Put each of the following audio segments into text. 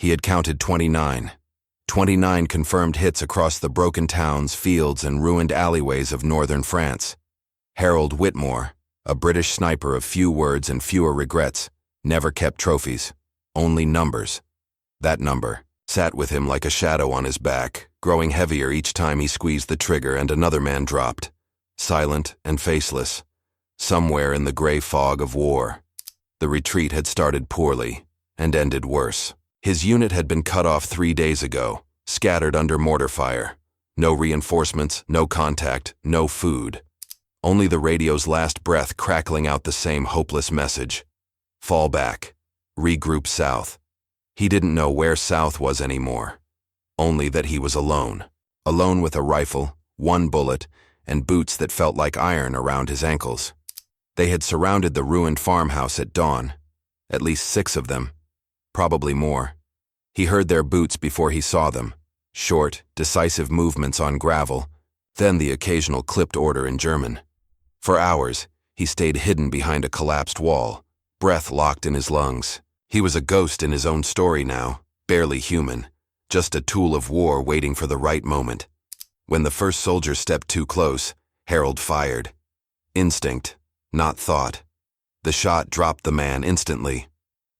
He had counted 29. 29 confirmed hits across the broken towns, fields, and ruined alleyways of northern France. Harold Whitmore, a British sniper of few words and fewer regrets, never kept trophies, only numbers. That number sat with him like a shadow on his back, growing heavier each time he squeezed the trigger and another man dropped, silent and faceless, somewhere in the gray fog of war. The retreat had started poorly and ended worse. His unit had been cut off 3 days ago, scattered under mortar fire. No reinforcements, no contact, no food. Only the radio's last breath crackling out the same hopeless message. Fall back. Regroup south. He didn't know where south was anymore. Only that he was alone. Alone with a rifle, 1 bullet, and boots that felt like iron around his ankles. They had surrounded the ruined farmhouse at dawn. At least 6 of them. Probably more. He heard their boots before he saw them. Short, decisive movements on gravel, then the occasional clipped order in German. For hours, he stayed hidden behind a collapsed wall, breath locked in his lungs. He was a ghost in his own story now, barely human, just a tool of war waiting for the right moment. When the first soldier stepped too close, Harold fired. Instinct, not thought. The shot dropped the man instantly.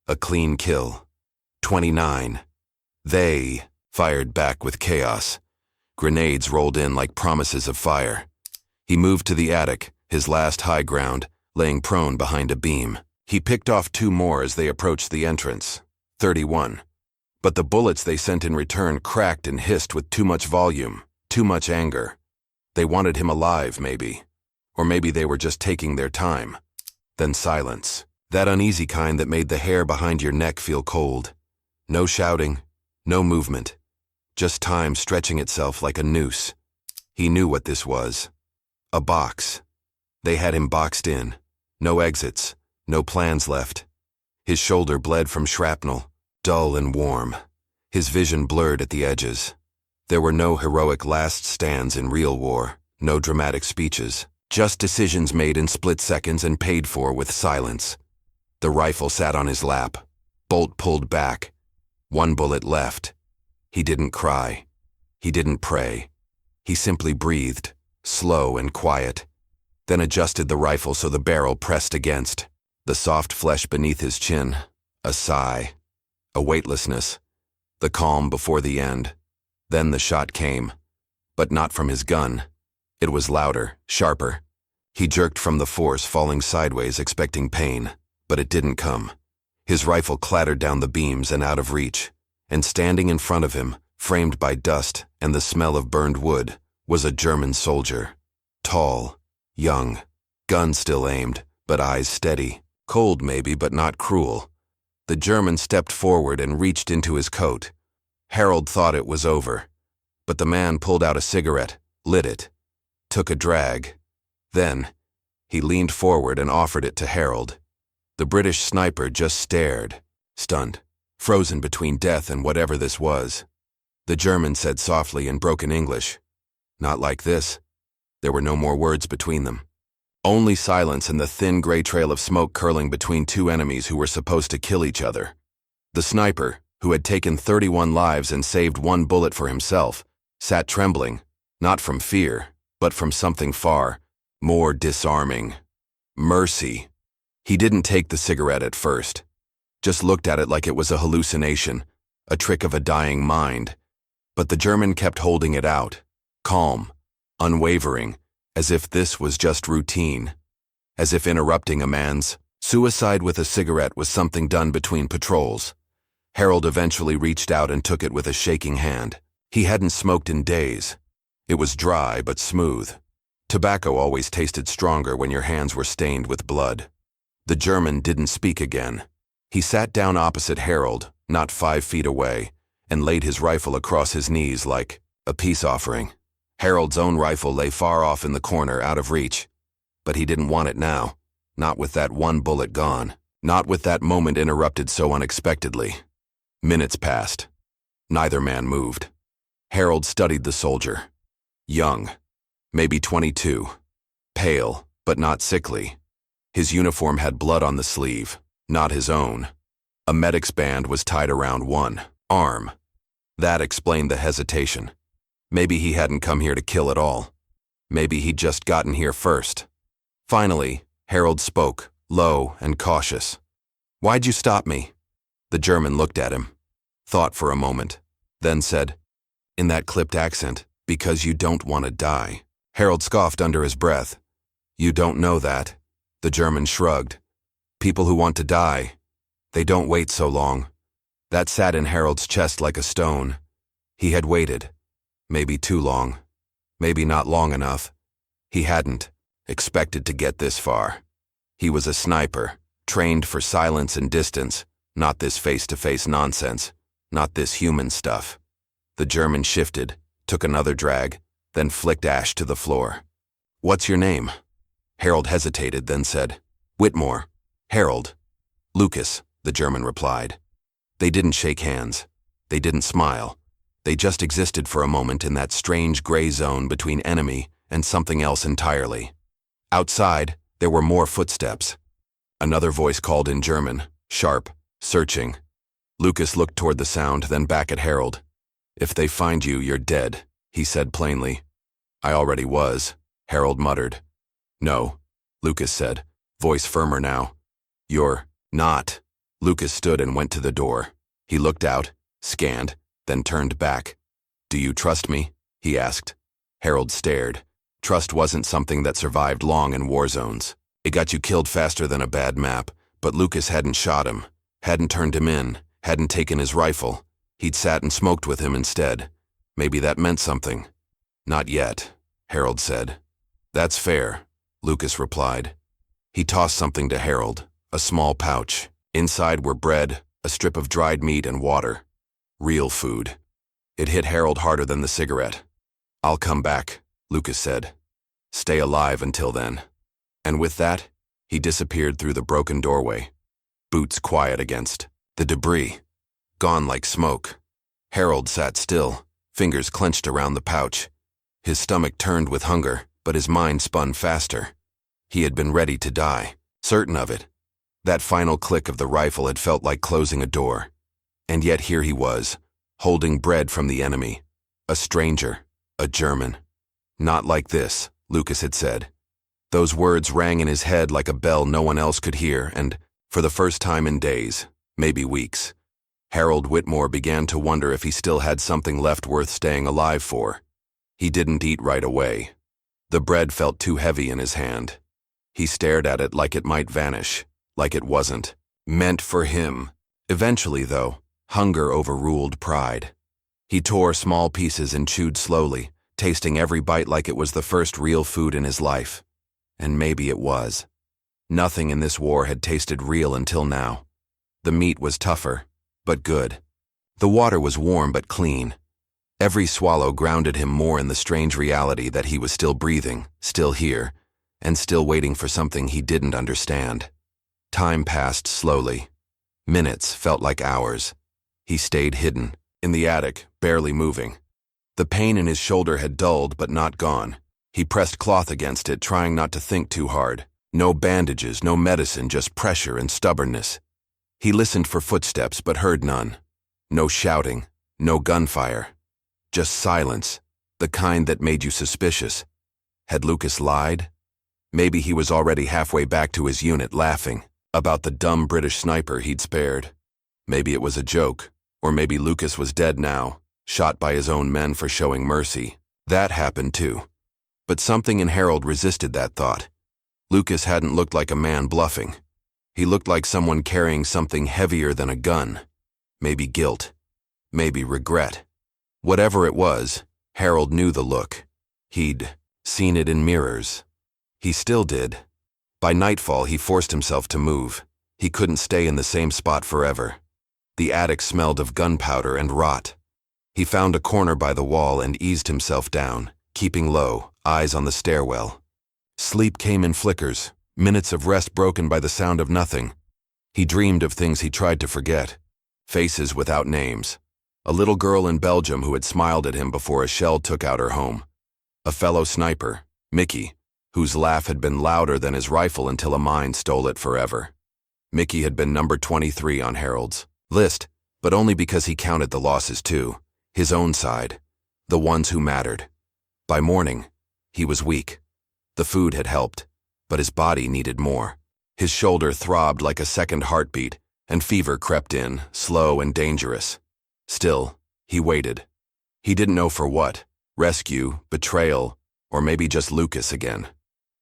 A clean kill. 29. They fired back with chaos. Grenades rolled in like promises of fire. He moved to the attic, his last high ground, laying prone behind a beam. He picked off 2 more as they approached the entrance. 31. But the bullets they sent in return cracked and hissed with too much volume, too much anger. They wanted him alive, maybe. Or maybe they were just taking their time. Then silence. That uneasy kind that made the hair behind your neck feel cold. No shouting, no movement. Just time stretching itself like a noose. He knew what this was. A box. They had him boxed in. No exits, no plans left. His shoulder bled from shrapnel, dull and warm. His vision blurred at the edges. There were no heroic last stands in real war, no dramatic speeches, just decisions made in split seconds and paid for with silence. The rifle sat on his lap, bolt pulled back. 1 bullet left. He didn't cry. He didn't pray. He simply breathed, slow and quiet, then adjusted the rifle so the barrel pressed against. The soft flesh beneath his chin, a sigh, a weightlessness, the calm before the end. Then the shot came, but not from his gun. It was louder, sharper. He jerked from the force, falling sideways, expecting pain, but it didn't come. His rifle clattered down the beams and out of reach, and standing in front of him, framed by dust and the smell of burned wood, was a German soldier. Tall, young, gun still aimed, but eyes steady. Cold maybe, but not cruel. The German stepped forward and reached into his coat. Harold thought it was over, but the man pulled out a cigarette, lit it, took a drag. Then, he leaned forward and offered it to Harold. The British sniper just stared, stunned, frozen between death and whatever this was. The German said softly in broken English, "Not like this." There were no more words between them. Only silence and the thin gray trail of smoke curling between 2 enemies who were supposed to kill each other. The sniper, who had taken 31 lives and saved 1 bullet for himself, sat trembling, not from fear, but from something far more disarming. Mercy. He didn't take the cigarette at first, just looked at it like it was a hallucination, a trick of a dying mind. But the German kept holding it out, calm, unwavering, as if this was just routine, as if interrupting a man's suicide with a cigarette was something done between patrols. Harold eventually reached out and took it with a shaking hand. He hadn't smoked in days. It was dry but smooth. Tobacco always tasted stronger when your hands were stained with blood. The German didn't speak again. He sat down opposite Harold, not 5 feet away, and laid his rifle across his knees like a peace offering. Harold's own rifle lay far off in the corner, out of reach. But he didn't want it now. Not with that 1 bullet gone. Not with that moment interrupted so unexpectedly. Minutes passed. Neither man moved. Harold studied the soldier. Young. Maybe 22. Pale, but not sickly. His uniform had blood on the sleeve, not his own. A medic's band was tied around one Arm. That explained the hesitation. Maybe he hadn't come here to kill at all. Maybe he'd just gotten here first. Finally, Harold spoke, low and cautious. "Why'd you stop me?" The German looked at him, thought for a moment, then said, in that clipped accent, "Because you don't want to die." Harold scoffed under his breath. "You don't know that." The German shrugged. "People who want to die, they don't wait so long." That sat in Harold's chest like a stone. He had waited. Maybe too long. Maybe not long enough. He hadn't expected to get this far. He was a sniper, trained for silence and distance, not this face-to-face nonsense, not this human stuff. The German shifted, took another drag, then flicked ash to the floor. "What's your name?" Harold hesitated, then said, "Whitmore." "Harold." "Lucas," the German replied. They didn't shake hands. They didn't smile. They just existed for a moment in that strange gray zone between enemy and something else entirely. Outside, there were more footsteps. Another voice called in German, sharp, searching. Lucas looked toward the sound, then back at Harold. "If they find you, you're dead," he said plainly. "I already was," Harold muttered. "No," Lucas said, voice firmer now. "You're not." Lucas stood and went to the door. He looked out, scanned, then turned back. "Do you trust me?" he asked. Harold stared. Trust wasn't something that survived long in war zones. It got you killed faster than a bad map, but Lucas hadn't shot him, hadn't turned him in, hadn't taken his rifle. He'd sat and smoked with him instead. Maybe that meant something. "Not yet," Harold said. "That's fair," Lucas replied. He tossed something to Harold, a small pouch. Inside were bread, a strip of dried meat, and water. Real food. It hit Harold harder than the cigarette. "I'll come back," Lucas said. "Stay alive until then." And with that, he disappeared through the broken doorway. Boots quiet against the debris, gone like smoke. Harold sat still, fingers clenched around the pouch. His stomach turned with hunger, but his mind spun faster. He had been ready to die, certain of it. That final click of the rifle had felt like closing a door. And yet here he was, holding bread from the enemy. A stranger, a German. "Not like this," Lucas had said. Those words rang in his head like a bell no one else could hear, and, for the first time in days, maybe weeks, Harold Whitmore began to wonder if he still had something left worth staying alive for. He didn't eat right away. The bread felt too heavy in his hand. He stared at it like it might vanish, like it wasn't meant for him. Eventually, though, hunger overruled pride. He tore small pieces and chewed slowly, tasting every bite like it was the first real food in his life. And maybe it was. Nothing in this war had tasted real until now. The meat was tougher, but good. The water was warm but clean. Every swallow grounded him more in the strange reality that he was still breathing, still here, and still waiting for something he didn't understand. Time passed slowly. Minutes felt like hours. He stayed hidden, in the attic, barely moving. The pain in his shoulder had dulled but not gone. He pressed cloth against it, trying not to think too hard. No bandages, no medicine, just pressure and stubbornness. He listened for footsteps but heard none. No shouting, no gunfire. Just silence, the kind that made you suspicious. Had Lucas lied? Maybe he was already halfway back to his unit laughing about the dumb British sniper he'd spared. Maybe it was a joke, or maybe Lucas was dead now, shot by his own men for showing mercy. That happened too. But something in Harold resisted that thought. Lucas hadn't looked like a man bluffing. He looked like someone carrying something heavier than a gun. Maybe guilt. Maybe regret. Whatever it was, Harold knew the look. He'd seen it in mirrors. He still did. By nightfall, he forced himself to move. He couldn't stay in the same spot forever. The attic smelled of gunpowder and rot. He found a corner by the wall and eased himself down, keeping low, eyes on the stairwell. Sleep came in flickers, minutes of rest broken by the sound of nothing. He dreamed of things he tried to forget. Faces without names. A little girl in Belgium who had smiled at him before a shell took out her home. A fellow sniper, Mickey, whose laugh had been louder than his rifle until a mine stole it forever. Mickey had been number 23 on Harold's list, but only because he counted the losses too, his own side, the ones who mattered. By morning, he was weak. The food had helped, but his body needed more. His shoulder throbbed like a second heartbeat, and fever crept in, slow and dangerous. Still, he waited. He didn't know for what: rescue, betrayal, or maybe just Lucas again.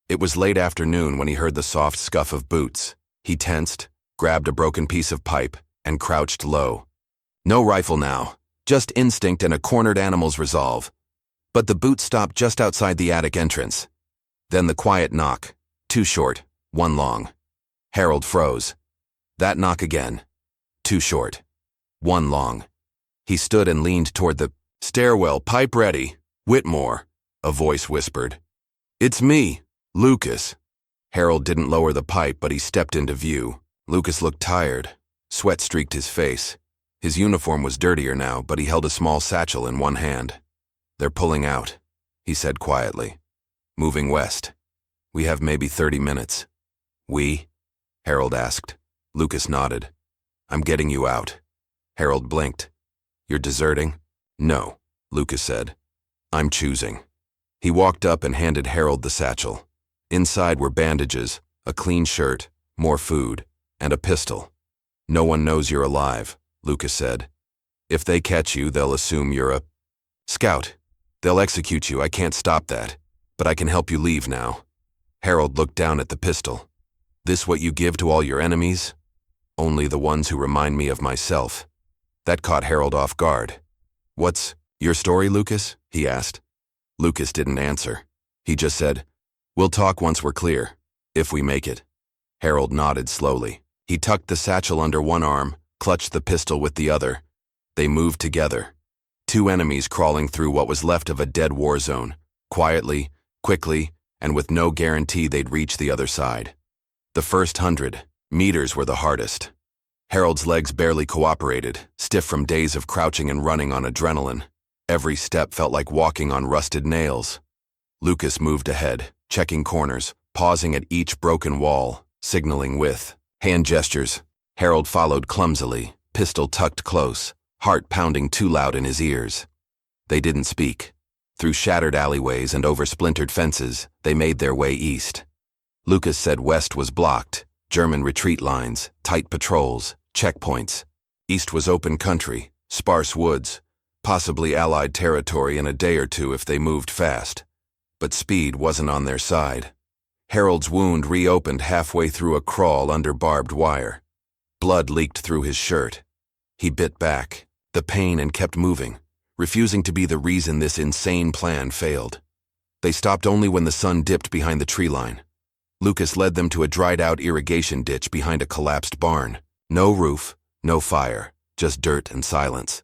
It was late afternoon when he heard the soft scuff of boots. He tensed, grabbed a broken piece of pipe, and crouched low. No rifle now, just instinct and a cornered animal's resolve. But the boots stopped just outside the attic entrance. Then the quiet knock, 2 short, 1 long. Harold froze. That knock again. 2 short, 1 long. He stood and leaned toward the stairwell. "Pipe ready, Whitmore," a voice whispered. "It's me, Lucas." Harold didn't lower the pipe, but he stepped into view. Lucas looked tired. Sweat streaked his face. His uniform was dirtier now, but he held a small satchel in one hand. "They're pulling out," he said quietly. "Moving west. We have maybe 30 minutes. "We?" Harold asked. Lucas nodded. "I'm getting you out." Harold blinked. "You're deserting?" "No," Lucas said. "I'm choosing." He walked up and handed Harold the satchel. Inside were bandages, a clean shirt, more food, and a pistol. "No one knows you're alive," Lucas said. "If they catch you, they'll assume you're a scout. They'll execute you. I can't stop that, but I can help you leave now." Harold looked down at the pistol. "This what you give to all your enemies?" "Only the ones who remind me of myself." That caught Harold off guard. "What's your story, Lucas?" he asked. Lucas didn't answer. He just said, "We'll talk once we're clear, if we make it." Harold nodded slowly. He tucked the satchel under one arm, clutched the pistol with the other. They moved together. 2 enemies crawling through what was left of a dead war zone, quietly, quickly, and with no guarantee they'd reach the other side. The first 100 meters were the hardest. Harold's legs barely cooperated, stiff from days of crouching and running on adrenaline. Every step felt like walking on rusted nails. Lucas moved ahead, checking corners, pausing at each broken wall, signaling with hand gestures. Harold followed clumsily, pistol tucked close, heart pounding too loud in his ears. They didn't speak. Through shattered alleyways and over splintered fences, they made their way east. Lucas said west was blocked, German retreat lines, tight patrols, checkpoints. East was open country, sparse woods, possibly Allied territory in a day or two if they moved fast. But speed wasn't on their side. Harold's wound reopened halfway through a crawl under barbed wire. Blood leaked through his shirt. He bit back, the pain, and kept moving, refusing to be the reason this insane plan failed. They stopped only when the sun dipped behind the tree line. Lucas led them to a dried-out irrigation ditch behind a collapsed barn. No roof, no fire, just dirt and silence.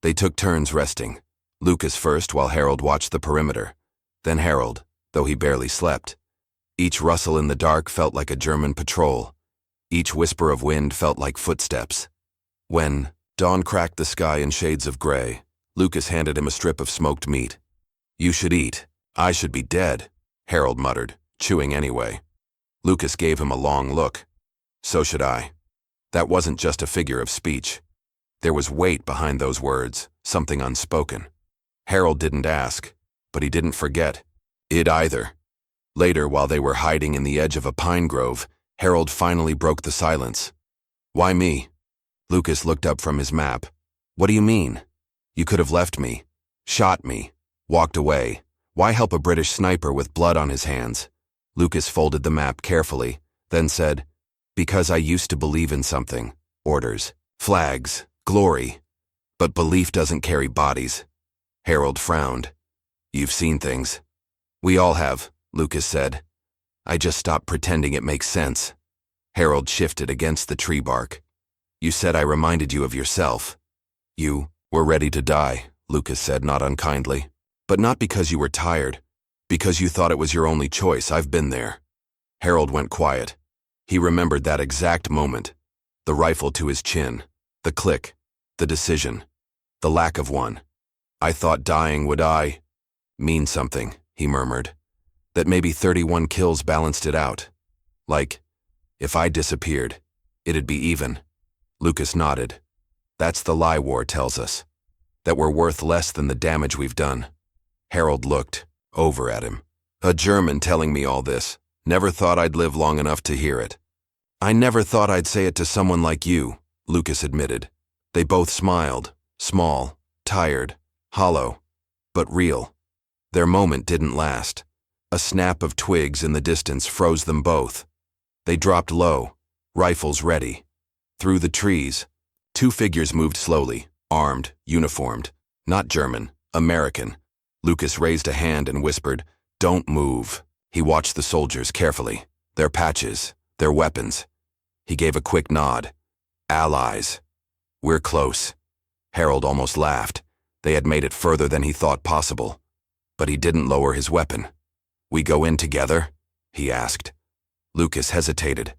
They took turns resting, Lucas first while Harold watched the perimeter, then Harold, though he barely slept. Each rustle in the dark felt like a German patrol. Each whisper of wind felt like footsteps. When dawn cracked the sky in shades of gray, Lucas handed him a strip of smoked meat. "You should eat. I should be dead," Harold muttered, chewing anyway. Lucas gave him a long look. "So should I." That wasn't just a figure of speech. There was weight behind those words, something unspoken. Harold didn't ask, but he didn't forget it either. Later, while they were hiding in the edge of a pine grove, Harold finally broke the silence. "Why me?" Lucas looked up from his map. "What do you mean? You could have left me, shot me, walked away. Why help a British sniper with blood on his hands?" Lucas folded the map carefully, then said, "Because I used to believe in something. Orders, flags, glory. But belief doesn't carry bodies." Harold frowned. "You've seen things." "We all have," Lucas said. "I just stopped pretending it makes sense." Harold shifted against the tree bark. "You said I reminded you of yourself." "You were ready to die," Lucas said, not unkindly. "But not because you were tired. Because you thought it was your only choice. I've been there." Harold went quiet. He remembered that exact moment. The rifle to his chin. The click. The decision. The lack of one. "I thought dying would mean something," he murmured. "That maybe 31 kills balanced it out. Like, if I disappeared, it'd be even." Lucas nodded. That's the lie war tells us. That we're worth less than the damage we've done. Harold looked over at him. A German telling me all this. Never thought I'd live long enough to hear it. I never thought I'd say it to someone like you, Lucas admitted. They both smiled, small, tired, hollow, but real. Their moment didn't last. A snap of twigs in the distance froze them both. They dropped low, rifles ready. Through the trees, two figures moved slowly, armed, uniformed. Not German, American. Lucas raised a hand and whispered, "Don't move." He watched the soldiers carefully. Their patches, their weapons. He gave a quick nod. Allies. We're close. Harold almost laughed. They had made it further than he thought possible. But he didn't lower his weapon. "We go in together?" he asked. Lucas hesitated.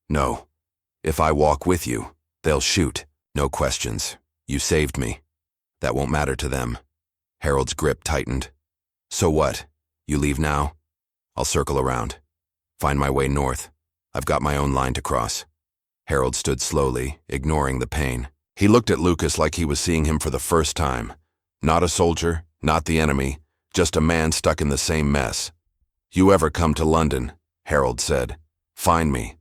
"No. If I walk with you, they'll shoot. No questions. You saved me. That won't matter to them." Harold's grip tightened. "So what? You leave now? I'll circle around. Find my way north. I've got my own line to cross." Harold stood slowly, ignoring the pain. He looked at Lucas like he was seeing him for the first time. Not a soldier, not the enemy, just a man stuck in the same mess. "You ever come to London?" Harold said. "Find me.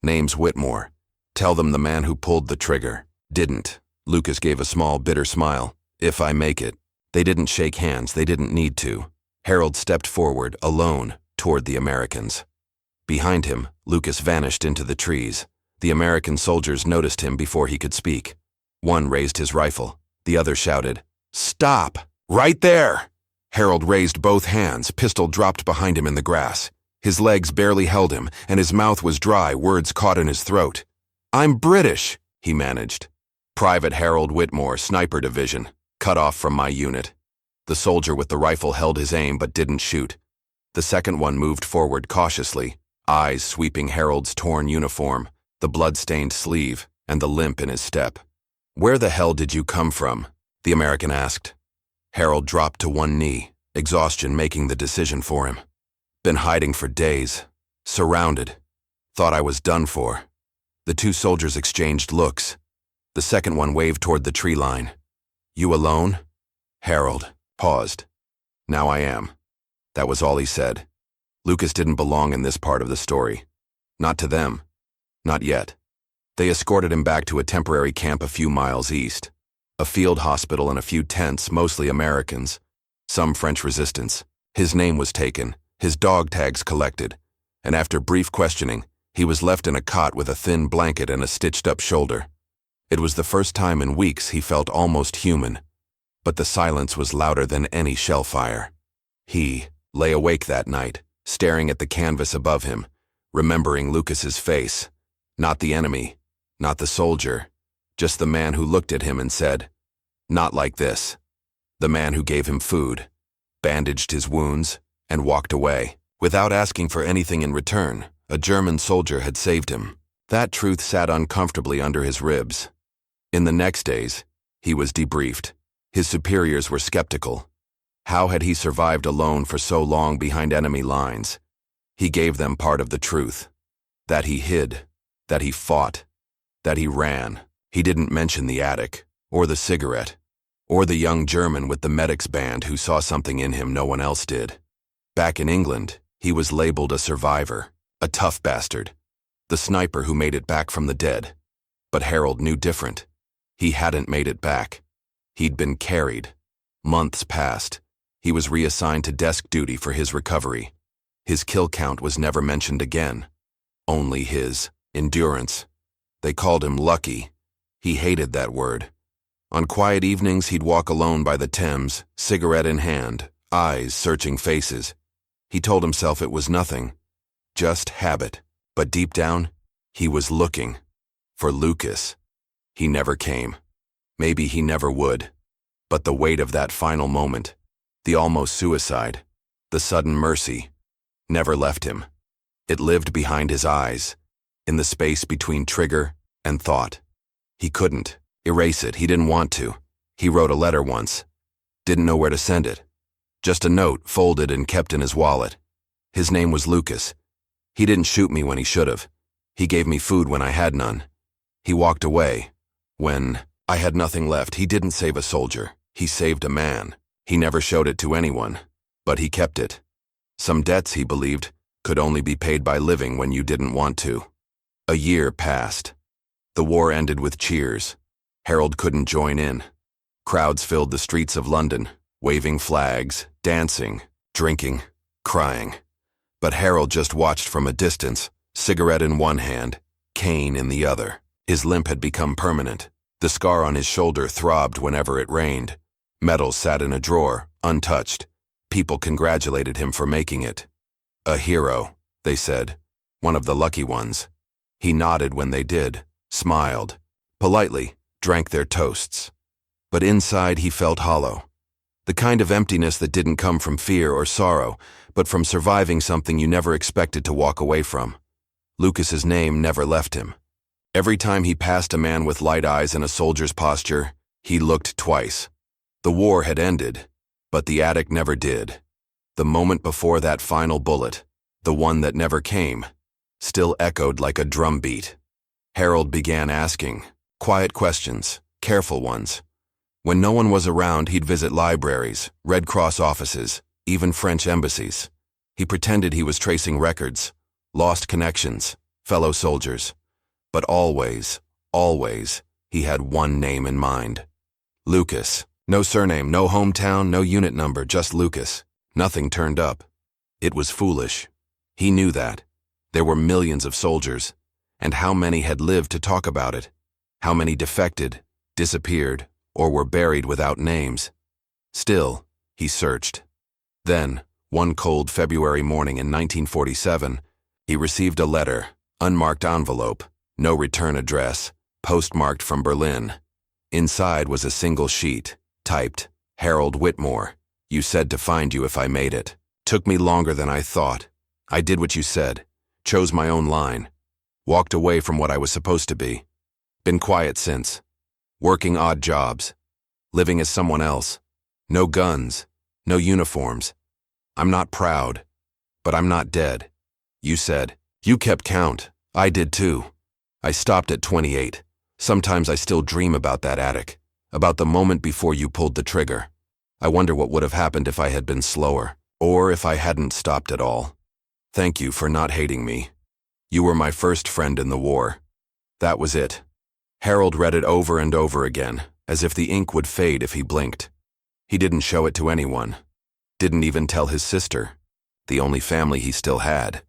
Name's Whitmore. Tell them the man who pulled the trigger didn't." Lucas gave a small, bitter smile. "If I make it." They didn't shake hands, they didn't need to. Harold stepped forward, alone, toward the Americans. Behind him, Lucas vanished into the trees. The American soldiers noticed him before he could speak. One raised his rifle. The other shouted, "Stop! Right there!" Harold raised both hands, pistol dropped behind him in the grass. His legs barely held him, and his mouth was dry, words caught in his throat. "I'm British," he managed. "Private Harold Whitmore, Sniper Division, cut off from my unit." The soldier with the rifle held his aim but didn't shoot. The second one moved forward cautiously, eyes sweeping Harold's torn uniform, the blood-stained sleeve, and the limp in his step. "Where the hell did you come from?" the American asked. Harold dropped to one knee, exhaustion making the decision for him. "Been hiding for days. Surrounded. Thought I was done for." The two soldiers exchanged looks. The second one waved toward the tree line. "You alone?" Harold paused. "Now I am." That was all he said. Lucas didn't belong in this part of the story. Not to them. Not yet. They escorted him back to a temporary camp a few miles east. A field hospital and a few tents, mostly Americans. Some French resistance. His name was taken, his dog tags collected, and after brief questioning, he was left in a cot with a thin blanket and a stitched-up shoulder. It was the first time in weeks he felt almost human, but the silence was louder than any shell fire. He lay awake that night, staring at the canvas above him, remembering Lucas's face. Not the enemy, not the soldier, just the man who looked at him and said, "Not like this." The man who gave him food, bandaged his wounds, and walked away. Without asking for anything in return, a German soldier had saved him. That truth sat uncomfortably under his ribs. In the next days, he was debriefed. His superiors were skeptical. How had he survived alone for so long behind enemy lines? He gave them part of the truth. That he hid, that he fought, that he ran. He didn't mention the attic, or the cigarette, or the young German with the medics band who saw something in him no one else did. Back in England, he was labeled a survivor, a tough bastard, the sniper who made it back from the dead. But Harold knew different. He hadn't made it back. He'd been carried. Months passed. He was reassigned to desk duty for his recovery. His kill count was never mentioned again. Only his endurance. They called him lucky. He hated that word. On quiet evenings, he'd walk alone by the Thames, cigarette in hand, eyes searching faces. He told himself it was nothing, just habit. But deep down, he was looking for Lucas. He never came. Maybe he never would. But the weight of that final moment, the almost suicide, the sudden mercy, never left him. It lived behind his eyes, in the space between trigger and thought. He couldn't erase it. He didn't want to. He wrote a letter once. Didn't know where to send it. Just a note folded and kept in his wallet. His name was Lucas. He didn't shoot me when he should have. He gave me food when I had none. He walked away when I had nothing left. He didn't save a soldier. He saved a man. He never showed it to anyone. But he kept it. Some debts, he believed, could only be paid by living when you didn't want to. A year passed. The war ended with cheers. Harold couldn't join in. Crowds filled the streets of London, waving flags, dancing, drinking, crying. But Harold just watched from a distance, cigarette in one hand, cane in the other. His limp had become permanent. The scar on his shoulder throbbed whenever it rained. Medals sat in a drawer, untouched. People congratulated him for making it. A hero, they said. One of the lucky ones. He nodded when they did, smiled, politely, drank their toasts. But inside he felt hollow. The kind of emptiness that didn't come from fear or sorrow, but from surviving something you never expected to walk away from. Lucas's name never left him. Every time he passed a man with light eyes and a soldier's posture, he looked twice. The war had ended, but the attic never did. The moment before that final bullet, the one that never came, still echoed like a drumbeat. Harold began asking, quiet questions, careful ones. When no one was around, he'd visit libraries, Red Cross offices, even French embassies. He pretended he was tracing records, lost connections, fellow soldiers. But always, always, he had one name in mind. Lucas. No surname, no hometown, no unit number, just Lucas. Nothing turned up. It was foolish. He knew that. There were millions of soldiers, and how many had lived to talk about it? How many defected, disappeared, or were buried without names? Still, he searched. Then, one cold February morning in 1947, he received a letter, unmarked envelope, no return address, postmarked from Berlin. Inside was a single sheet, typed, Harold Whitmore. You said to find you if I made it. Took me longer than I thought. I did what you said. Chose my own line. Walked away from what I was supposed to be. Been quiet since. Working odd jobs. Living as someone else. No guns. No uniforms. I'm not proud. But I'm not dead. You said. You kept count. I did too. I stopped at 28. Sometimes I still dream about that attic. About the moment before you pulled the trigger. I wonder what would have happened if I had been slower. Or if I hadn't stopped at all. Thank you for not hating me. You were my first friend in the war. That was it. Harold read it over and over again, as if the ink would fade if he blinked. He didn't show it to anyone. Didn't even tell his sister, the only family he still had.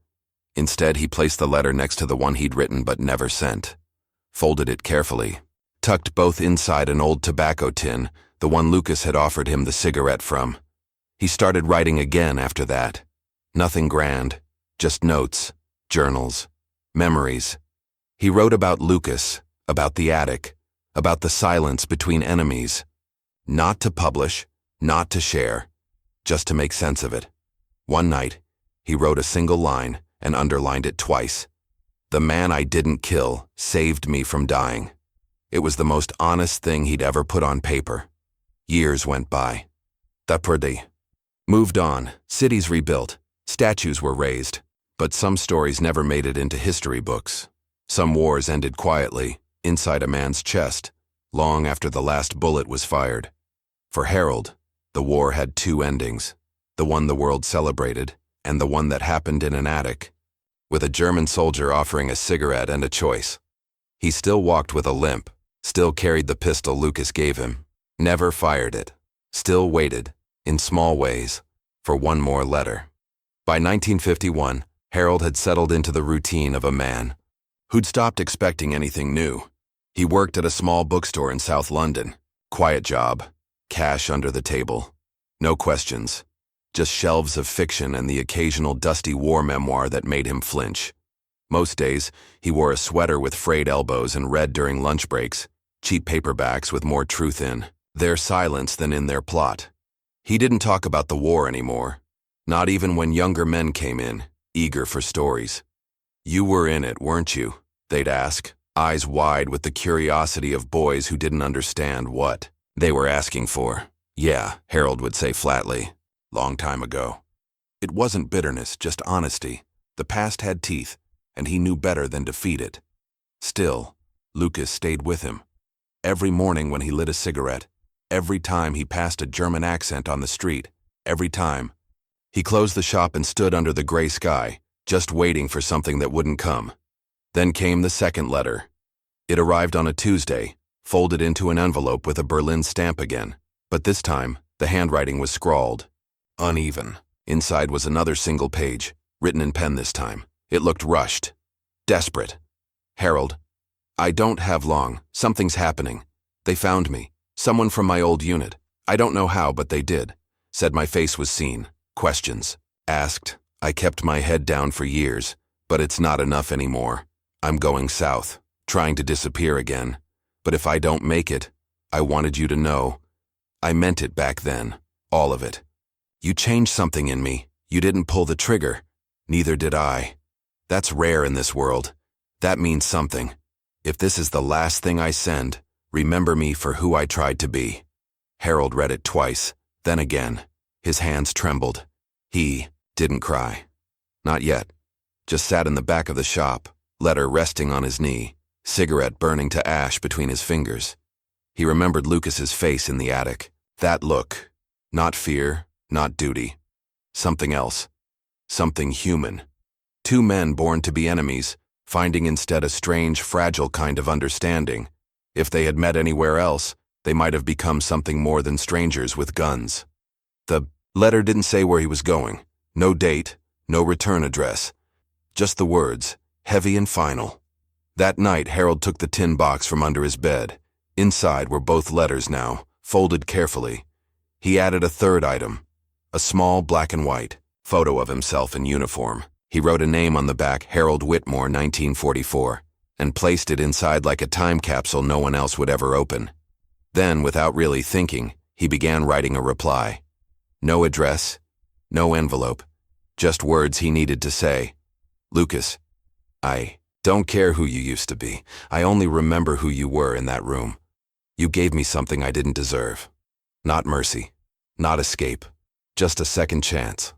Instead, he placed the letter next to the one he'd written but never sent. Folded it carefully. Tucked both inside an old tobacco tin, the one Lucas had offered him the cigarette from. He started writing again after that. Nothing grand, just notes, journals, memories. He wrote about Lucas, about the attic, about the silence between enemies. Not to publish, not to share, just to make sense of it. One night, he wrote a single line and underlined it twice. The man I didn't kill saved me from dying. It was the most honest thing he'd ever put on paper. Years went by. That moved on, cities rebuilt, statues were raised, but some stories never made it into history books. Some wars ended quietly, inside a man's chest, long after the last bullet was fired. For Harold, the war had two endings, the one the world celebrated, and the one that happened in an attic, with a German soldier offering a cigarette and a choice. He still walked with a limp, still carried the pistol Lucas gave him, never fired it, still waited, in small ways, for one more letter. By 1951, Harold had settled into the routine of a man who'd stopped expecting anything new. He worked at a small bookstore in South London. Quiet job, cash under the table. No questions, just shelves of fiction and the occasional dusty war memoir that made him flinch. Most days, he wore a sweater with frayed elbows and read during lunch breaks, cheap paperbacks with more truth in their silence than in their plot. He didn't talk about the war anymore, not even when younger men came in, eager for stories. You were in it, weren't you? They'd ask, eyes wide with the curiosity of boys who didn't understand what they were asking for. Yeah, Harold would say flatly, long time ago. It wasn't bitterness, just honesty. The past had teeth, and he knew better than to feed it. Still, Lucas stayed with him. Every morning when he lit a cigarette, every time he passed a German accent on the street, every time. He closed the shop and stood under the gray sky, just waiting for something that wouldn't come. Then came the second letter. It arrived on a Tuesday, folded into an envelope with a Berlin stamp again, but this time, the handwriting was scrawled. Uneven. Inside was another single page, written in pen this time. It looked rushed. Desperate. Harold, I don't have long. Something's happening. They found me. Someone from my old unit. I don't know how, but they did. Said my face was seen. Questions. Asked. I kept my head down for years, but it's not enough anymore. I'm going south, trying to disappear again. But if I don't make it, I wanted you to know. I meant it back then. All of it. You changed something in me. You didn't pull the trigger. Neither did I. That's rare in this world. That means something. If this is the last thing I send, remember me for who I tried to be. Harold read it twice, then again. His hands trembled. He didn't cry. Not yet. Just sat in the back of the shop, letter resting on his knee, cigarette burning to ash between his fingers. He remembered Lucas's face in the attic. That look. Not fear, not duty. Something else. Something human. Two men born to be enemies, finding instead a strange, fragile kind of understanding. If they had met anywhere else, they might have become something more than strangers with guns. The letter didn't say where he was going. No date, no return address. Just the words, heavy and final. That night, Harold took the tin box from under his bed. Inside were both letters now, folded carefully. He added a third item, a small black and white photo of himself in uniform. He wrote a name on the back, Harold Whitmore, 1944, and placed it inside like a time capsule no one else would ever open. Then, without really thinking, he began writing a reply. No address, no envelope, just words he needed to say. Lucas, I don't care who you used to be. I only remember who you were in that room. You gave me something I didn't deserve. Not mercy, not escape, just a second chance.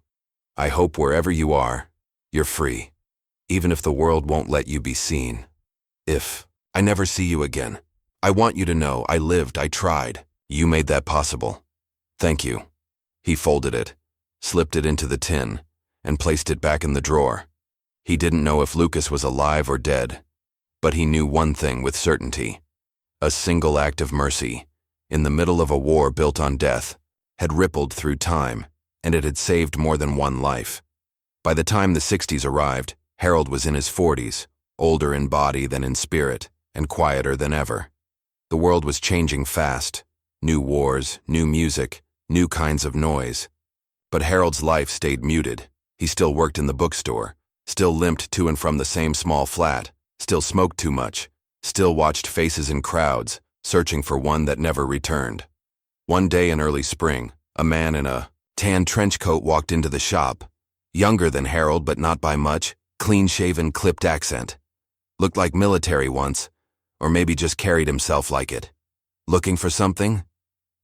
I hope wherever you are, you're free, even if the world won't let you be seen. If I never see you again, I want you to know I lived, I tried. You made that possible. Thank you. He folded it, slipped it into the tin, and placed it back in the drawer. He didn't know if Lucas was alive or dead, but he knew one thing with certainty. A single act of mercy, in the middle of a war built on death, had rippled through time, and it had saved more than one life. By the time the 60s arrived, Harold was in his 40s, older in body than in spirit, and quieter than ever. The world was changing fast. New wars, new music, new kinds of noise. But Harold's life stayed muted. He still worked in the bookstore, still limped to and from the same small flat, still smoked too much, still watched faces in crowds, searching for one that never returned. One day in early spring, a man in a tan trench coat walked into the shop. Younger than Harold, but not by much, clean-shaven, clipped accent. Looked like military once, or maybe just carried himself like it. Looking for something?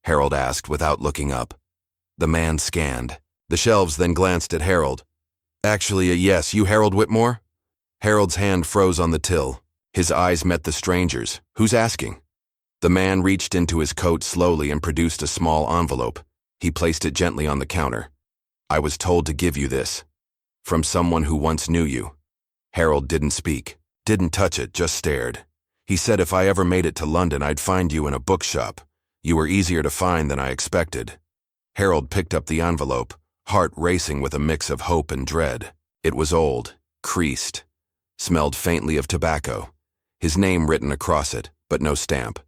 Harold asked without looking up. The man scanned the shelves, then glanced at Harold. Actually, yes, you Harold Whitmore? Harold's hand froze on the till. His eyes met the stranger's. Who's asking? The man reached into his coat slowly and produced a small envelope. He placed it gently on the counter. I was told to give you this. From someone who once knew you. Harold didn't speak, didn't touch it, just stared. He said if I ever made it to London, I'd find you in a bookshop. You were easier to find than I expected. Harold picked up the envelope, heart racing with a mix of hope and dread. It was old, creased, smelled faintly of tobacco. His name written across it, but no stamp,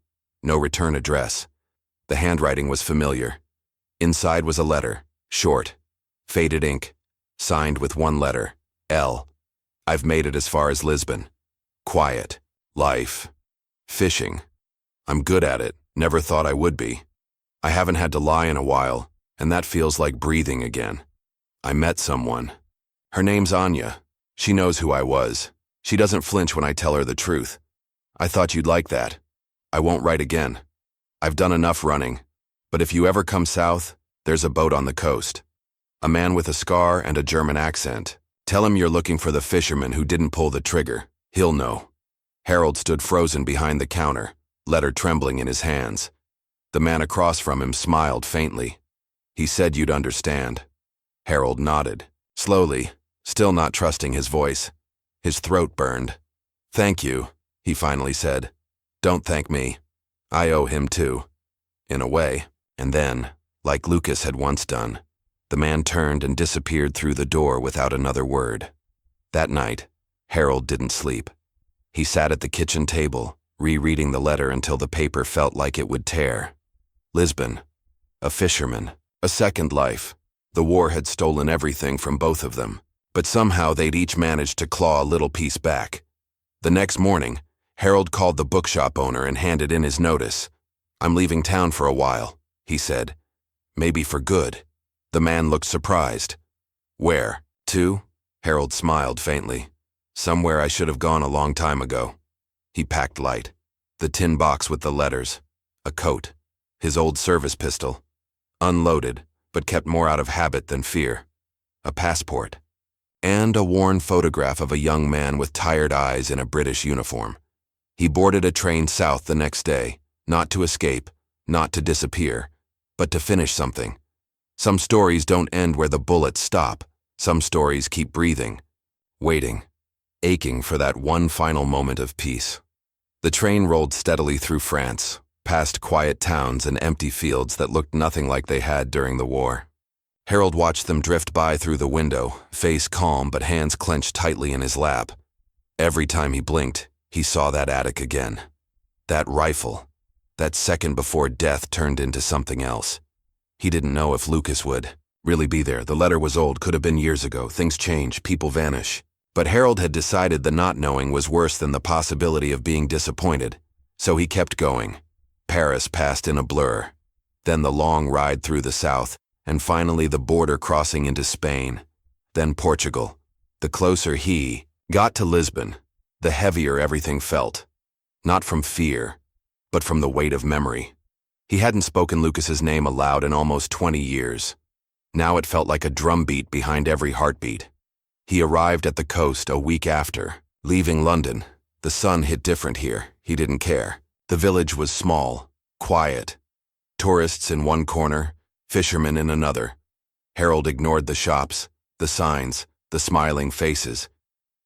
no return address. The handwriting was familiar. Inside was a letter, short, faded ink, signed with one letter, L. I've made it as far as Lisbon. Quiet, life, fishing. I'm good at it, never thought I would be. I haven't had to lie in a while, and that feels like breathing again. I met someone. Her name's Anya. She knows who I was. She doesn't flinch when I tell her the truth. I thought you'd like that. I won't write again. I've done enough running. But if you ever come south, there's a boat on the coast. A man with a scar and a German accent. Tell him you're looking for the fisherman who didn't pull the trigger. He'll know. Harold stood frozen behind the counter, letter trembling in his hands. The man across from him smiled faintly. He said you'd understand. Harold nodded, slowly, still not trusting his voice. His throat burned. Thank you, he finally said. Don't thank me. I owe him too. In a way. And then, like Lucas had once done, the man turned and disappeared through the door without another word. That night, Harold didn't sleep. He sat at the kitchen table, rereading the letter until the paper felt like it would tear. Lisbon. A fisherman. A second life. The war had stolen everything from both of them, but somehow they'd each managed to claw a little piece back. The next morning, Harold called the bookshop owner and handed in his notice. I'm leaving town for a while, he said. Maybe for good. The man looked surprised. Where? To? Harold smiled faintly. Somewhere I should have gone a long time ago. He packed light. The tin box with the letters. A coat. His old service pistol. Unloaded, but kept more out of habit than fear. A passport. And a worn photograph of a young man with tired eyes in a British uniform. He boarded a train south the next day, not to escape, not to disappear, but to finish something. Some stories don't end where the bullets stop. Some stories keep breathing, waiting, aching for that one final moment of peace. The train rolled steadily through France, past quiet towns and empty fields that looked nothing like they had during the war. Harold watched them drift by through the window, face calm but hands clenched tightly in his lap. Every time he blinked, he saw that attic again. That rifle. That second before death turned into something else. He didn't know if Lucas would really be there. The letter was old, could have been years ago. Things change, people vanish. But Harold had decided the not knowing was worse than the possibility of being disappointed. So he kept going. Paris passed in a blur. Then the long ride through the south, and finally the border crossing into Spain. Then Portugal. The closer he got to Lisbon, the heavier everything felt. Not from fear, but from the weight of memory. He hadn't spoken Lucas's name aloud in almost 20 years. Now it felt like a drumbeat behind every heartbeat. He arrived at the coast a week after, leaving London. The sun hit different here. He didn't care. The village was small, quiet. Tourists in one corner, fishermen in another. Harold ignored the shops, the signs, the smiling faces.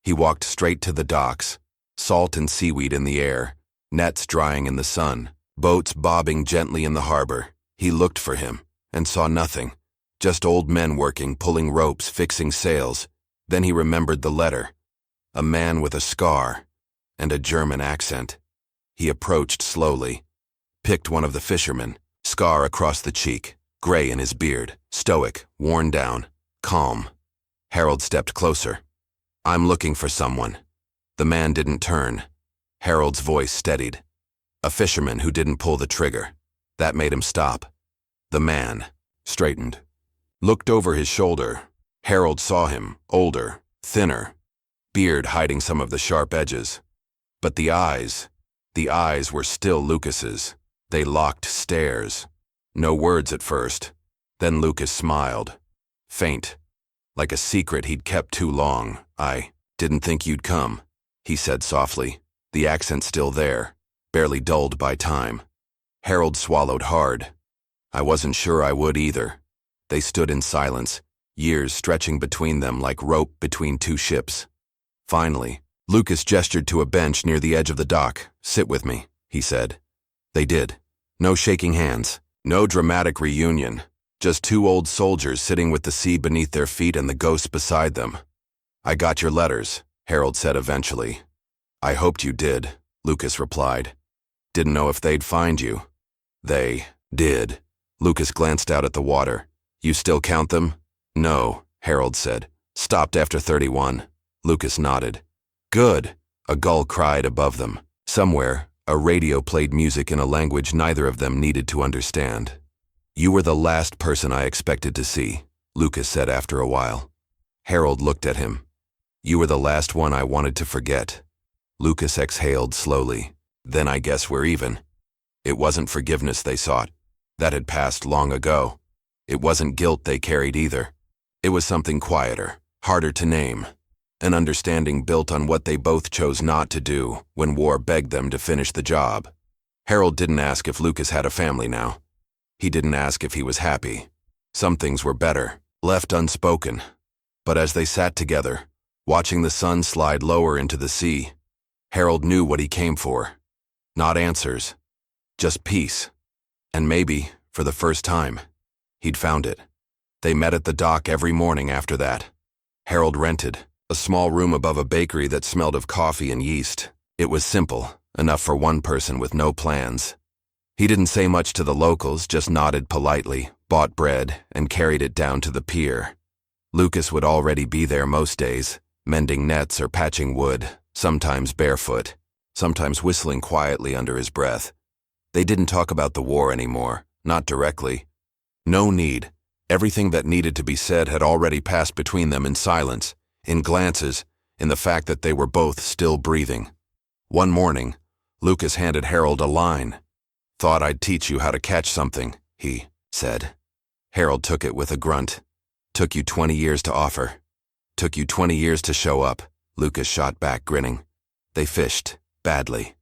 He walked straight to the docks, salt and seaweed in the air, nets drying in the sun, boats bobbing gently in the harbor. He looked for him and saw nothing, just old men working, pulling ropes, fixing sails. Then he remembered the letter. A man with a scar and a German accent. He approached slowly, picked one of the fishermen, scar across the cheek, gray in his beard, stoic, worn down, calm. Harold stepped closer. I'm looking for someone. The man didn't turn. Harold's voice steadied. A fisherman who didn't pull the trigger. That made him stop. The man straightened, looked over his shoulder. Harold saw him, older, thinner, beard hiding some of the sharp edges. But the eyes were still Lucas's. They locked stares. No words at first. Then Lucas smiled. Faint, like a secret he'd kept too long. I didn't think you'd come, he said softly, the accent still there, barely dulled by time. Harold swallowed hard. I wasn't sure I would either. They stood in silence, years stretching between them like rope between two ships. Finally, Lucas gestured to a bench near the edge of the dock. Sit with me, he said. They did. No shaking hands, no dramatic reunion, just two old soldiers sitting with the sea beneath their feet and the ghost beside them. I got your letters, Harold said eventually. I hoped you did, Lucas replied. Didn't know if they'd find you. They did. Lucas glanced out at the water. You still count them? No, Harold said. Stopped after 31. Lucas nodded. Good, a gull cried above them. Somewhere, a radio played music in a language neither of them needed to understand. You were the last person I expected to see, Lucas said after a while. Harold looked at him. You were the last one I wanted to forget. Lucas exhaled slowly. Then I guess we're even. It wasn't forgiveness they sought. That had passed long ago. It wasn't guilt they carried either. It was something quieter, harder to name. An understanding built on what they both chose not to do when war begged them to finish the job. Harold didn't ask if Lucas had a family now. He didn't ask if he was happy. Some things were better, left unspoken. But as they sat together, watching the sun slide lower into the sea, Harold knew what he came for. Not answers, just peace. And maybe, for the first time, he'd found it. They met at the dock every morning after that. Harold rented a small room above a bakery that smelled of coffee and yeast. It was simple, enough for one person with no plans. He didn't say much to the locals, just nodded politely, bought bread, and carried it down to the pier. Lucas would already be there most days, mending nets or patching wood, sometimes barefoot, sometimes whistling quietly under his breath. They didn't talk about the war anymore, not directly. No need. Everything that needed to be said had already passed between them in silence, in glances, in the fact that they were both still breathing. One morning, Lucas handed Harold a line. "Thought I'd teach you how to catch something," he said. Harold took it with a grunt. "Took you 20 years to offer. Took you 20 years to show up," Lucas shot back, grinning. They fished, badly.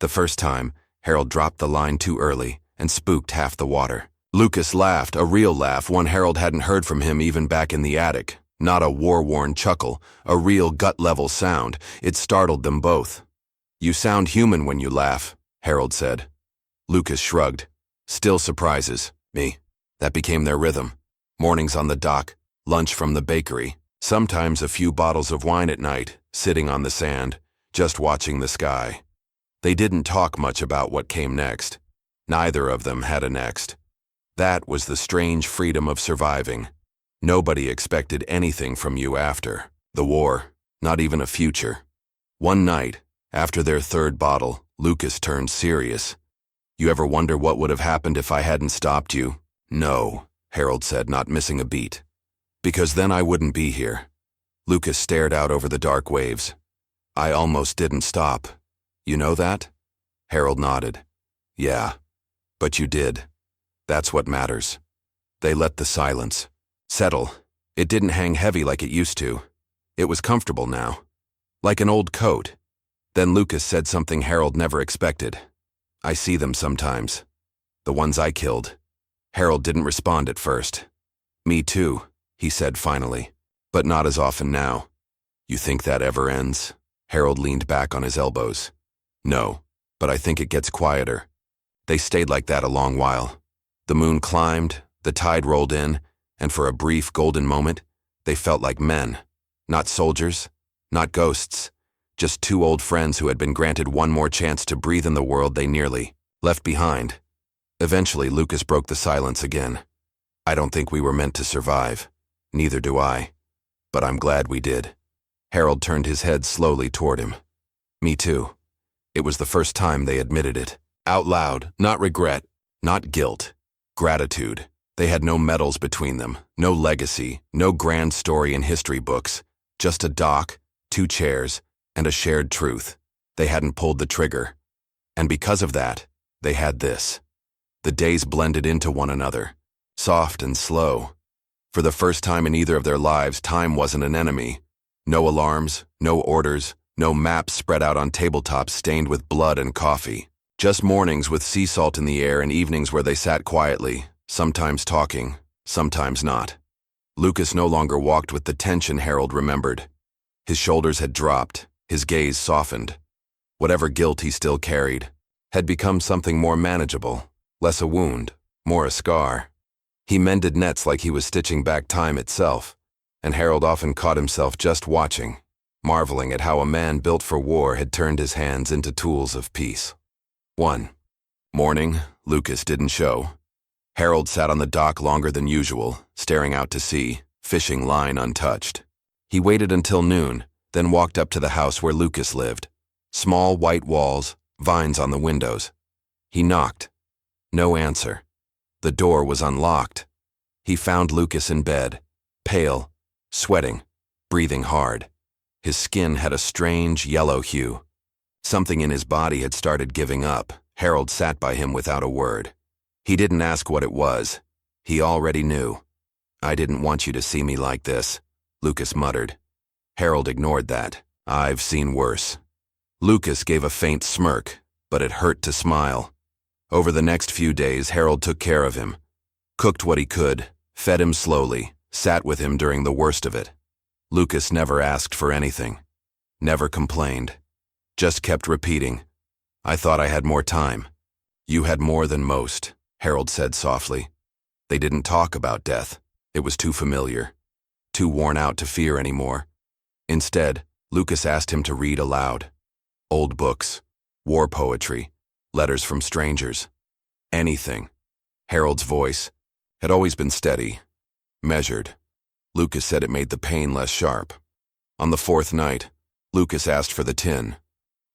The first time, Harold dropped the line too early and spooked half the water. Lucas laughed, a real laugh, one Harold hadn't heard from him even back in the attic. Not a war-worn chuckle, a real gut-level sound. It startled them both. "You sound human when you laugh," Harold said. Lucas shrugged. "Still surprises me." That became their rhythm. Mornings on the dock, lunch from the bakery, sometimes a few bottles of wine at night, sitting on the sand, just watching the sky. They didn't talk much about what came next. Neither of them had a next. That was the strange freedom of surviving. Nobody expected anything from you after the war, not even a future. One night, after their third bottle, Lucas turned serious. "You ever wonder what would have happened if I hadn't stopped you?" "No," Harold said, not missing a beat. "Because then I wouldn't be here." Lucas stared out over the dark waves. "I almost didn't stop. You know that?" Harold nodded. "Yeah, but you did. That's what matters." They let the silence settle. It didn't hang heavy like it used to. It was comfortable now, like an old coat. Then Lucas said something Harold never expected. "I see them sometimes. The ones I killed." Harold didn't respond at first. "Me too," he said finally, "but not as often now." "You think that ever ends?" Harold leaned back on his elbows. "No, but I think it gets quieter." They stayed like that a long while. The moon climbed, the tide rolled in, and for a brief golden moment, they felt like men. Not soldiers, not ghosts, just two old friends who had been granted one more chance to breathe in the world they nearly left behind. Eventually, Lucas broke the silence again. "I don't think we were meant to survive. Neither do I. But I'm glad we did." Harold turned his head slowly toward him. "Me too." It was the first time they admitted it. Out loud, not regret, not guilt. Gratitude. They had no medals between them, no legacy, no grand story in history books. Just a dock, 2 chairs, and a shared truth. They hadn't pulled the trigger. And because of that, they had this. The days blended into one another, soft and slow. For the first time in either of their lives, time wasn't an enemy. No alarms, no orders, no maps spread out on tabletops stained with blood and coffee. Just mornings with sea salt in the air and evenings where they sat quietly, sometimes talking, sometimes not. Lucas no longer walked with the tension Harold remembered. His shoulders had dropped, his gaze softened. Whatever guilt he still carried had become something more manageable. Less a wound, more a scar. He mended nets like he was stitching back time itself, and Harold often caught himself just watching, marveling at how a man built for war had turned his hands into tools of peace. One morning, Lucas didn't show. Harold sat on the dock longer than usual, staring out to sea, fishing line untouched. He waited until noon, then walked up to the house where Lucas lived. Small white walls, vines on the windows. He knocked. No answer. The door was unlocked. He found Lucas in bed, pale, sweating, breathing hard. His skin had a strange yellow hue. Something in his body had started giving up. Harold sat by him without a word. He didn't ask what it was. He already knew. "I didn't want you to see me like this," Lucas muttered. Harold ignored that. "I've seen worse." Lucas gave a faint smirk, but it hurt to smile. Over the next few days, Harold took care of him, cooked what he could, fed him slowly, sat with him during the worst of it. Lucas never asked for anything, never complained, just kept repeating, "I thought I had more time." "You had more than most," Harold said softly. They didn't talk about death. It was too familiar, too worn out to fear anymore. Instead, Lucas asked him to read aloud. Old books, war poetry, letters from strangers, anything. Harold's voice had always been steady, measured. Lucas said it made the pain less sharp. On the fourth night, Lucas asked for the tin.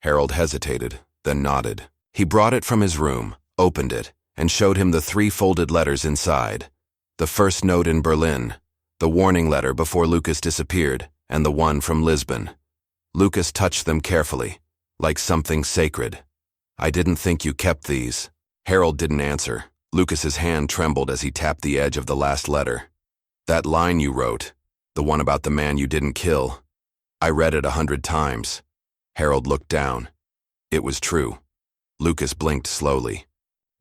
Harold hesitated, then nodded. He brought it from his room, opened it, and showed him the 3 folded letters inside. The first note in Berlin, the warning letter before Lucas disappeared, and the one from Lisbon. Lucas touched them carefully, like something sacred. "I didn't think you kept these." Harold didn't answer. Lucas's hand trembled as he tapped the edge of the last letter. "That line you wrote, the one about the man you didn't kill. I read it 100 times. Harold looked down. It was true. Lucas blinked slowly.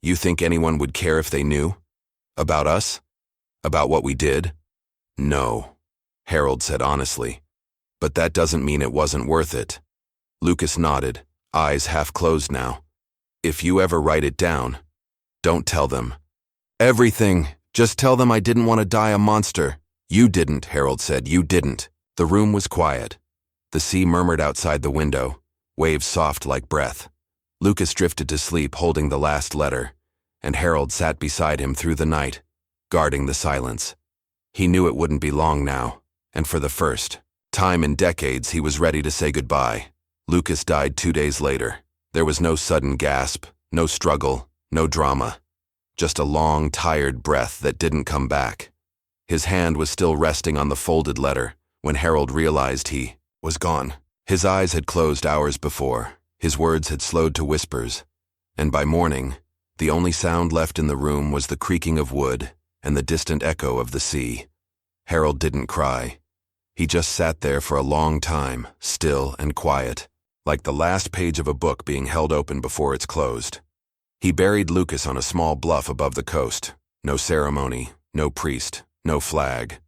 "You think anyone would care if they knew? About us? About what we did?" "No," Harold said honestly. "But that doesn't mean it wasn't worth it." Lucas nodded, eyes half closed now. "If you ever write it down, don't tell them. Everything. Just tell them I didn't want to die a monster." "You didn't," Harold said. "You didn't." The room was quiet. The sea murmured outside the window, waves soft like breath. Lucas drifted to sleep holding the last letter, and Harold sat beside him through the night, guarding the silence. He knew it wouldn't be long now, and for the first time in decades he was ready to say goodbye. Lucas died 2 days later. There was no sudden gasp, no struggle, no drama. Just a long, tired breath that didn't come back. His hand was still resting on the folded letter when Harold realized he was gone. His eyes had closed hours before. His words had slowed to whispers, and by morning, the only sound left in the room was the creaking of wood and the distant echo of the sea. Harold didn't cry. He just sat there for a long time, still and quiet, like the last page of a book being held open before it's closed. He buried Lucas on a small bluff above the coast. No ceremony, no priest, no flag.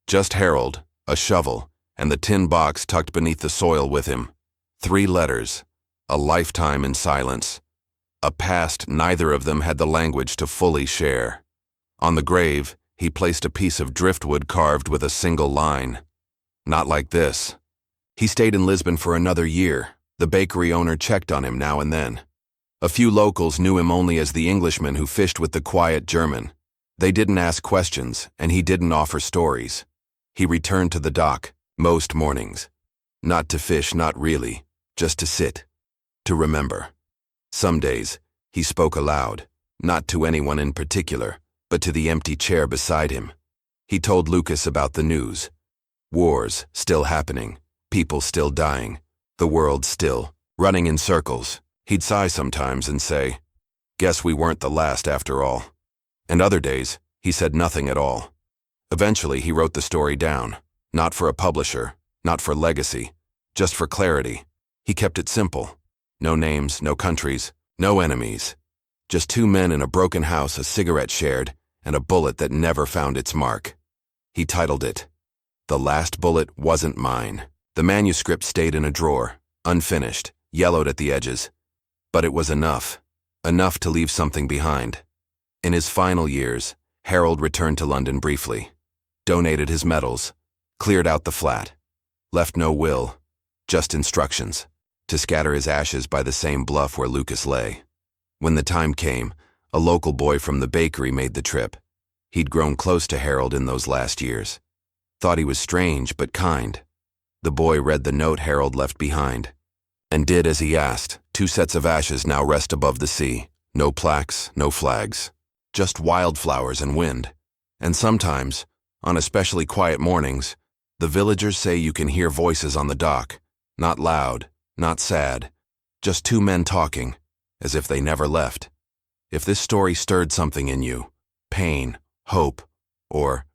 Just Harold, a shovel, and the tin box tucked beneath the soil with him. 3 letters. A lifetime in silence. A past neither of them had the language to fully share. On the grave, he placed a piece of driftwood carved with a single line. "Not like this." He stayed in Lisbon for another year. The bakery owner checked on him now and then. A few locals knew him only as the Englishman who fished with the quiet German. They didn't ask questions, and he didn't offer stories. He returned to the dock, most mornings. Not to fish, not really, just to sit. To remember. Some days, he spoke aloud, not to anyone in particular, but to the empty chair beside him. He told Lucas about the news. Wars still happening, people still dying, the world still running in circles. He'd sigh sometimes and say, "Guess we weren't the last after all." And other days, he said nothing at all. Eventually, he wrote the story down, not for a publisher, not for legacy, just for clarity. He kept it simple. No names, no countries, no enemies. Just 2 men in a broken house, a cigarette shared, and a bullet that never found its mark. He titled it, "The Last Bullet Wasn't Mine." The manuscript stayed in a drawer, unfinished, yellowed at the edges. But it was enough to leave something behind. In his final years, Harold returned to London briefly, donated his medals, cleared out the flat, left no will, just instructions, to scatter his ashes by the same bluff where Lucas lay. When the time came, a local boy from the bakery made the trip. He'd grown close to Harold in those last years. Thought he was strange but kind. The boy read the note Harold left behind, and did as he asked. 2 sets of ashes now rest above the sea. No plaques, no flags. Just wildflowers and wind. And sometimes, on especially quiet mornings, the villagers say you can hear voices on the dock. Not loud, not sad. Just 2 men talking, as if they never left. If this story stirred something in you, pain, hope, or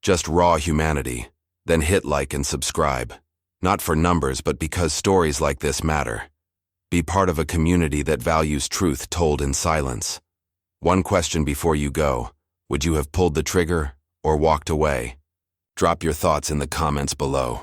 just raw humanity, then hit like and subscribe. Not for numbers, but because stories like this matter. Be part of a community that values truth told in silence. One question before you go. Would you have pulled the trigger or walked away? Drop your thoughts in the comments below.